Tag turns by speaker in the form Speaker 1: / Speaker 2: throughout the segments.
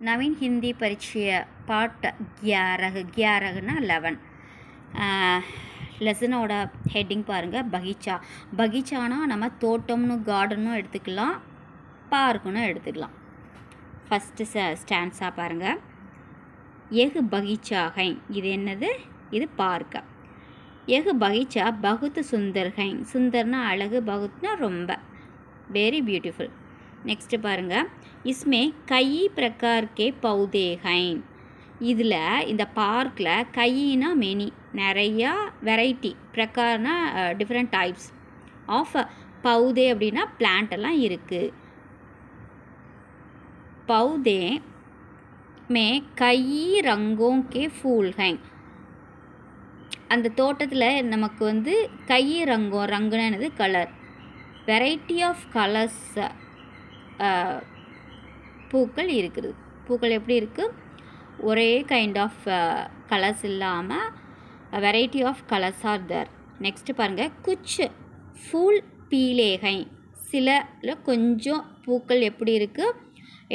Speaker 1: नवीन हिंदी परिचय पार्ट 11 ना 11 லெசனோட ஹெட்டிங் பாருங்கள். பகீச்சா. பகீச்சானா நம்ம தோட்டம்னு கார்டனும் எடுத்துக்கலாம், பார்க்குன்னு எடுத்துக்கலாம். ஃபஸ்ட்டு ஸ்டான்ஸாக பாருங்கள். எகு பகீச்சா ஹை, இது என்னது? இது பார்க்க. எகு பகீச்சா பகுத்து சுந்தர் ஹை, சுந்தர்னா அழகு, பகுத்னா ரொம்ப, வெரி பியூட்டிஃபுல். நெக்ஸ்ட்டு பாருங்கள். இஸ்மே கை பிரகார் கே பௌதே ஹை, இதில் இந்த பார்க்கில் கையினா மெனி, நிறையா வெரைட்டி, பிரகார்னா டிஃப்ரெண்ட் டைப்ஸ் ஆஃப் பௌதே அப்படின்னா பிளான்ட் எல்லாம் இருக்குது. பௌதே மே கை ரங்கோं के फूल हैं, அந்த தோட்டத்தில் நமக்கு வந்து கை ரங்கம், ரங்குனா என்னது? கலர், வெரைட்டி ஆஃப் கலர்ஸ் பூக்கள் இருக்குது. பூக்கள் எப்படி இருக்குது? ஒரே கைண்ட் ஆஃப் கலர்ஸ் இல்லாமல் variety of colours are there. Next பாருங்கள். குச் ஃபூல் பீலேகை, சில கொஞ்சம் பூக்கள் எப்படி இருக்குது?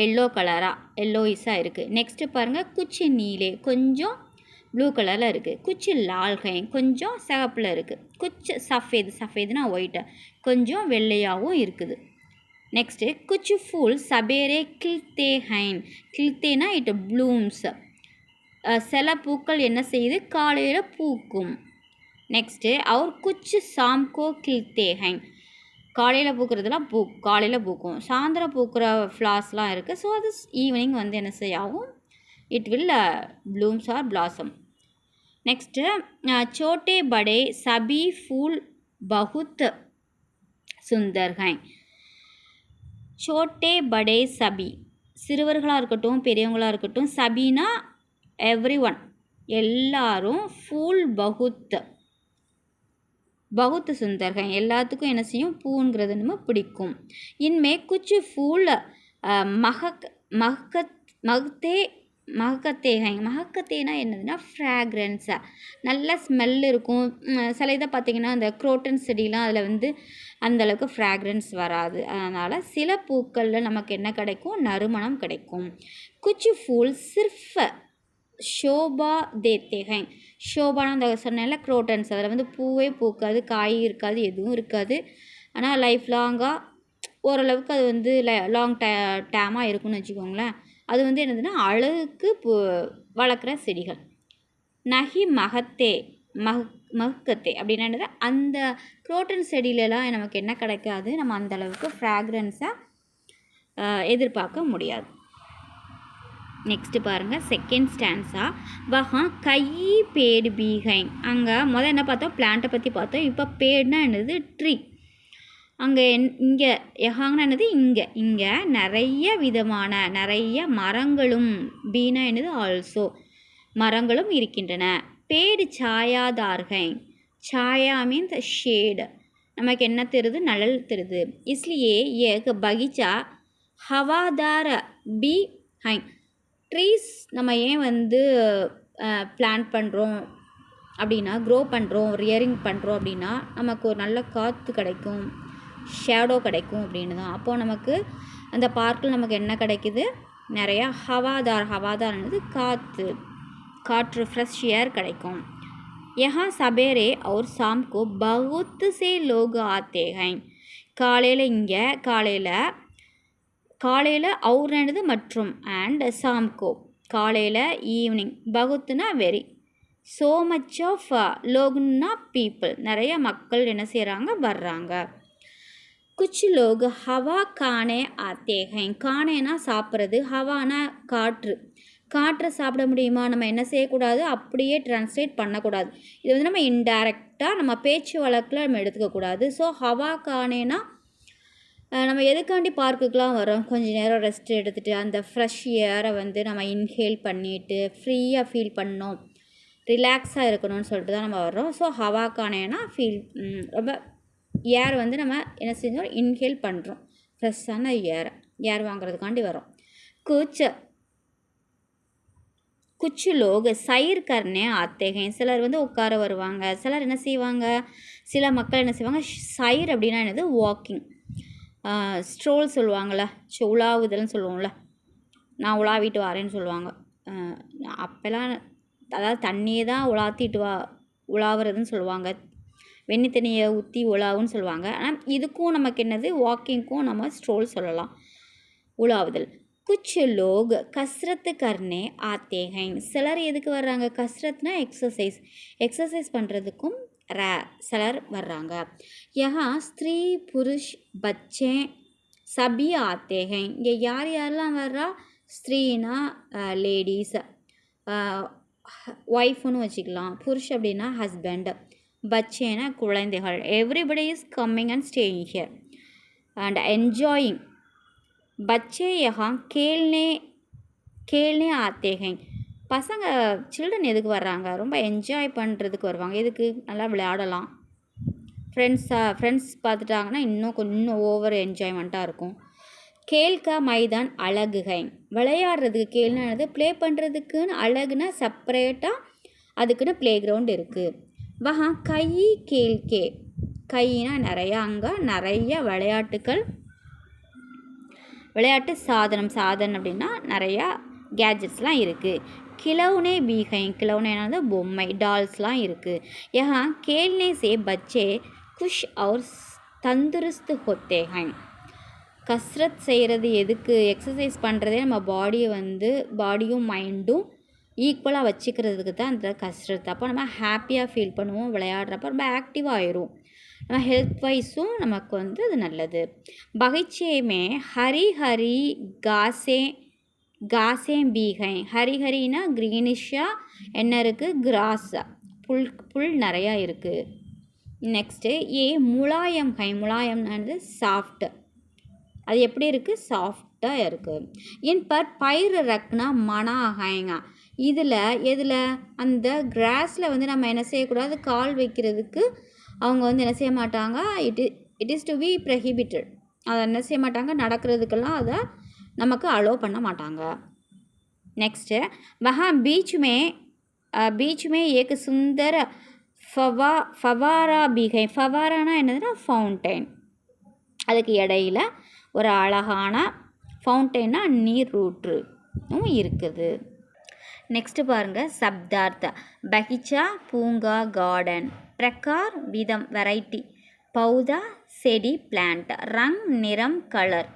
Speaker 1: எல்லோ கலராக, எல்லோயிஸாக இருக்குது. நெக்ஸ்ட்டு பாருங்கள். குச்சி நீலே, கொஞ்சம் ப்ளூ கலரில் இருக்குது. குச்சி லால்கை, கொஞ்சம் சிகப்பில் இருக்குது. குச் சஃபேது, சஃபேதுனா ஒயிட்டு, கொஞ்சம் வெள்ளையாகவும் இருக்குது. நெக்ஸ்ட்டு குச் ஃபூல் சபேரே கில்தே ஹைன், கில்தேனா இட் ப்ளூம்ஸ், சில பூக்கள் என்ன செய்யுது? காலையில் பூக்கும். நெக்ஸ்ட்டு அவர் குச் சாம்கோ கில்தே ஹைன், காலையில் பூக்கிறதுலாம் காலையில் பூக்கும், சாயந்தரம் பூக்கிற ஃப்ளார்ஸ்லாம் இருக்குது. ஸோ அது ஈவினிங் வந்து என்ன செய்யாகும்? It will blooms or blossom. Next சோட்டே படே சபி ஃபூல் பகுத் சுந்தர் ஹை, சோட்டே படே சபி, சிறுவர்களாக இருக்கட்டும் பெரியவங்களாக இருக்கட்டும், சபினா எவ்ரி ஒன், எல்லாரும், ஃபூல் பகுத், பகுத் சுந்தர்கை, எல்லாத்துக்கும் என்ன செய்யும்? பூங்கிறது நம்ம பிடிக்கும். இன்மே குச் ஃபூல் மகக்கத்தேகை, மகக்கத்தேனா என்னதுன்னா ஃப்ராக்ரன்ஸை, நல்ல ஸ்மெல் இருக்கும். சில இதை பார்த்திங்கன்னா அந்த குரோட்டன் செடிலாம் அதில் வந்து அந்தளவுக்கு ஃப்ராக்ரன்ஸ் வராது. அதனால் சில பூக்களில் நமக்கு என்ன கிடைக்கும்? நறுமணம் கிடைக்கும். குச் ஃபூல் சிர்ஃப் ஷோபா தேத்தேகை, ஷோபானா அந்த சொன்னால குரோட்டன்ஸ், அதில் வந்து பூவே பூக்காது, காய் இருக்காது, எதுவும் இருக்காது. ஆனால் லைஃப் லாங்காக ஓரளவுக்கு அது வந்து லாங் டேமாக இருக்குன்னு வச்சுக்கோங்களேன். அது வந்து என்னதுன்னா அழகுக்கு வளர்க்குற செடிகள். நகி மகத்தே மகக்கத்தே அப்படின்னா என்னது? அந்த குரோட்டன் செடியிலலாம் நமக்கு என்ன கிடைக்காது? நம்ம அந்தளவுக்கு ஃப்ராக்ரன்ஸை எதிர்பார்க்க முடியாது. நெக்ஸ்ட்டு பாருங்கள். Second stanza. வஹா கை பேடு பீகை, அங்கே முதல் என்ன பார்த்தோம்? பிளான்ட்டை பற்றி பார்த்தோம். இப்போ பேடுனா என்னது? ட்ரீ. அங்கே இங்கே எஹாங்கன்னா என்னது? இங்கே நிறைய விதமான நிறைய மரங்களும், பீனா என்னது? ஆல்சோ, மரங்களும் இருக்கின்றன. பேடு சாயாதார்கை, சாயா மீன்ஸ் ஷேடு, நமக்கு என்ன தெரியுது? நிழல் தெரியுது. இஸ்லியே ஏக் பகீச்சா ஹவாதார பி ஹை, ட்ரீஸ் நம்ம ஏன் வந்து பிளான்ட் பண்ணுறோம் அப்படின்னா, க்ரோ பண்ணுறோம், ரியரிங் பண்ணுறோம் அப்படின்னா நமக்கு ஒரு நல்ல காற்று கிடைக்கும், ஷேடோ கிடைக்கும் அப்படின்னு தான். அப்போது நமக்கு அந்த பார்க்கில் நமக்கு என்ன கிடைக்குது? நிறையா ஹவாதார்னது காற்று, ஃப்ரெஷ் ஏர் கிடைக்கும். யஹா சபேரே और शाम को बहुत से लोग आते हैं, காலையில் இங்கே காலையில் அவர் என்னது? மற்றும், அண்ட் சாம்கோ காலையில், ஈவினிங், பகுத்துனா வெரி, ஸோ மச் ஆஃப் லோக்னா பீப்புள், நிறைய மக்கள் என்ன செய்கிறாங்க? வர்றாங்க. குச் லோக் ஹவா கானே ஆத்தே ஹை, கானேனா சாப்பிட்றது, ஹவானா காற்றை சாப்பிட முடியுமா? நம்ம என்ன செய்யக்கூடாது? அப்படியே ட்ரான்ஸ்லேட் பண்ணக்கூடாது. இது வந்து நம்ம இன்டைரக்டாக நம்ம பேச்சு வழக்கில் நம்ம எடுத்துக்கக்கூடாது. ஸோ ஹவா கானேனா நம்ம எதுக்காண்டி பார்க்குக்கெலாம் வரோம்? கொஞ்சம் நேரம் ரெஸ்ட் எடுத்துகிட்டு அந்த ஃப்ரெஷ் ஏரை வந்து நம்ம இன்ஹேல் பண்ணிவிட்டு ஃப்ரீயாக ஃபீல் பண்ணோம், ரிலாக்ஸாக இருக்கணும்னு சொல்லிட்டு தான் நம்ம வர்றோம். ஸோ ஹவா கானேனா ஃபீல், ரொம்ப ஏர் வந்து நம்ம என்ன செஞ்சோம்? இன்ஹேல் பண்ணுறோம், ஃப்ரெஷ்ஷான ஏர் வாங்குறதுக்காண்டி வரோம். குச் லோக் சைர் கர்னே ஆத்தேகை, சிலர் வந்து உட்கார வருவாங்க, சிலர் என்ன செய்வாங்க? சில மக்கள் என்ன செய்வாங்க? சைர் அப்படின்னா என்னது? வாக்கிங், ஸ்ட்ரோல் சொல்லுவாங்கள்ல, உலாவுதல்னு சொல்லுவோம்ல, நான் உலாவிட்டு வரேன்னு சொல்லுவாங்க. அப்போல்லாம் அதாவது தண்ணியை தான் உலாவுறதுன்னு சொல்லுவாங்க. வெண்ணி தண்ணியை ஊற்றி உலாவுன்னு சொல்லுவாங்க. ஆனால் இதுக்கும் நமக்கு என்னது, வாக்கிங்க்கும் நம்ம ஸ்ட்ரோல் சொல்லலாம், உலாவுதல். குச் லோக் கஸ்ரத் கர்னே ஆத்தே ஹைன். சிலர் எதுக்கு வர்றாங்க? கஸ்ரத்னா எக்ஸசைஸ் பண்ணுறதுக்கும் சிலர் வர்றாங்க. யஹா ஸ்திரீ புருஷ் பச்சே சபி ஆத்தே ஹைன். இங்கே யாரெல்லாம் வர்றா? ஸ்திரீனா லேடீஸ், ஒய்ஃப்னு வச்சுக்கலாம். புருஷ் அப்படின்னா ஹஸ்பண்ட், பச்சேனா குழந்தைகள். Everybody is coming and staying here and enjoying. பச்சே யஹா கேள்னே ஆத்தே ஹைன். பசங்க சில்ட்ரன் எதுக்கு வர்றாங்க? ரொம்ப என்ஜாய் பண்ணுறதுக்கு வருவாங்க. எதுக்கு? நல்லா விளையாடலாம். ஃப்ரெண்ட்ஸ் பார்த்துட்டாங்கன்னா இன்னும் ஓவர் என்ஜாய்மெண்ட்டாக இருக்கும். கேல்கா மைதான் அழகு ஹைன். விளையாடுறதுக்கு கேள்னது ப்ளே பண்ணுறதுக்குன்னு, அழகுனா செப்பரேட்டாக அதுக்குன்னு ப்ளே கிரவுண்ட் இருக்குது. வஹா கை கேல்கே. கைனா நிறையா, அங்கே நிறைய விளையாட்டு சாதனம் அப்படின்னா நிறையா கேஜெட்ஸ்லாம் இருக்குது. கிலவுனே பீஹைன். கிலவுனேனாவது பொம்மை, டால்ஸ்லாம் இருக்குது. யஹா கேல்னே சே பச்சே குஷ் और தந்துருஸ்த் ஹோத்தே ஹைன். கஸ்ரத் செய்கிறது எதுக்கு? எக்ஸசைஸ் பண்ணுறதே நம்ம பாடியும் மைண்டும் ஈக்குவலாக வச்சுக்கிறதுக்கு தான் அந்த கஸ்ரத். அப்போ நம்ம ஹாப்பியாக ஃபீல் பண்ணுவோம். விளையாடுறப்ப ரொம்ப ஆக்டிவாக ஆயிரும். நம்ம ஹெல்த் வைஸும் நமக்கு அது நல்லது. பகைச்சேமே ஹரி ஹரி காசே பீகை. ஹரினா க்ரீனிஷாக என்ன இருக்குது? கிராஸ், புல் நிறையா இருக்குது. நெக்ஸ்ட்டு முலாயம் ஹை. முலாயம்னு சாஃப்ட். அது எப்படி இருக்குது? சாஃப்டாக இருக்குது. இன் பர் பயிர் ரக்னா மனா ஹைங்க. எதில் அந்த கிராஸில் நம்ம என்ன செய்யக்கூடாது? கால் வைக்கிறதுக்கு அவங்க என்ன செய்ய மாட்டாங்க? It is to be prohibited. அதை என்ன செய்ய மாட்டாங்க? நடக்கிறதுக்கெல்லாம் அதை நமக்கு அலோவ் பண்ண மாட்டாங்க. நெக்ஸ்ட்டு வஹா பீச்சுமே ஏக சுந்தர ஃபவாரா பீகை. ஃபவாரானா என்னதுன்னா ஃபவுண்டைன். அதுக்கு இடையில ஒரு அழகான ஃபவுண்டைனா நீரூற்றும் இருக்குது. நெக்ஸ்ட்டு பாருங்கள் சப்தார்த்த. பகிச்சா பூங்கா, கார்டன். பிரகார் விதம் வெரைட்டி. பௌதா செடி பிளான்ட். ரங் நிறம் கலர்.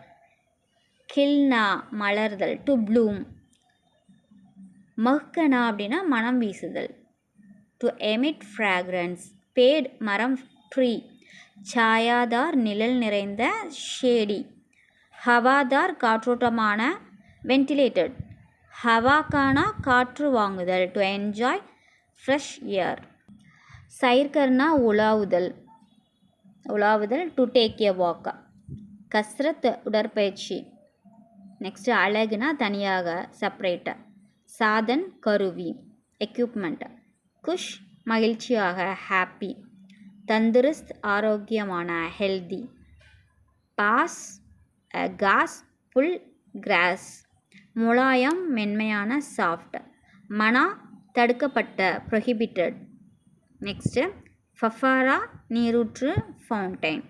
Speaker 1: கில்னா மலர்தல். To bloom. மஹ்கனா அப்படின்னா மனம் வீசுதல். To emit fragrance. பேட் மரம், ட்ரீ. சாயாதார் நிழல் நிறைந்த, ஷேடி. ஹவாதார் காற்றோட்டமான, வென்டிலேட்டட். ஹவாக்கானா காற்று வாங்குதல். To enjoy fresh air. சைர்கர்னா உலாவுதல். To take a walk. கஸ்ரத் உடற்பயிற்சி. நெக்ஸ்ட்டு அழகுனா தனியாக, செப்பரேட். சாதன் கருவி, எக்யூப்மெண்ட். குஷ் மகிழ்ச்சியாக, ஹாப்பி. தந்துருஸ்த் ஆரோக்கியமான, ஹெல்தி. காஸ் புல், கிராஸ். முலாயம் மென்மையான, சாஃப்ட். மனா தடுக்கப்பட்ட, ப்ரொஹிபிட்டட். நெக்ஸ்ட்டு ஃபஃபாரா நீரூற்று, ஃபவுண்டைன்.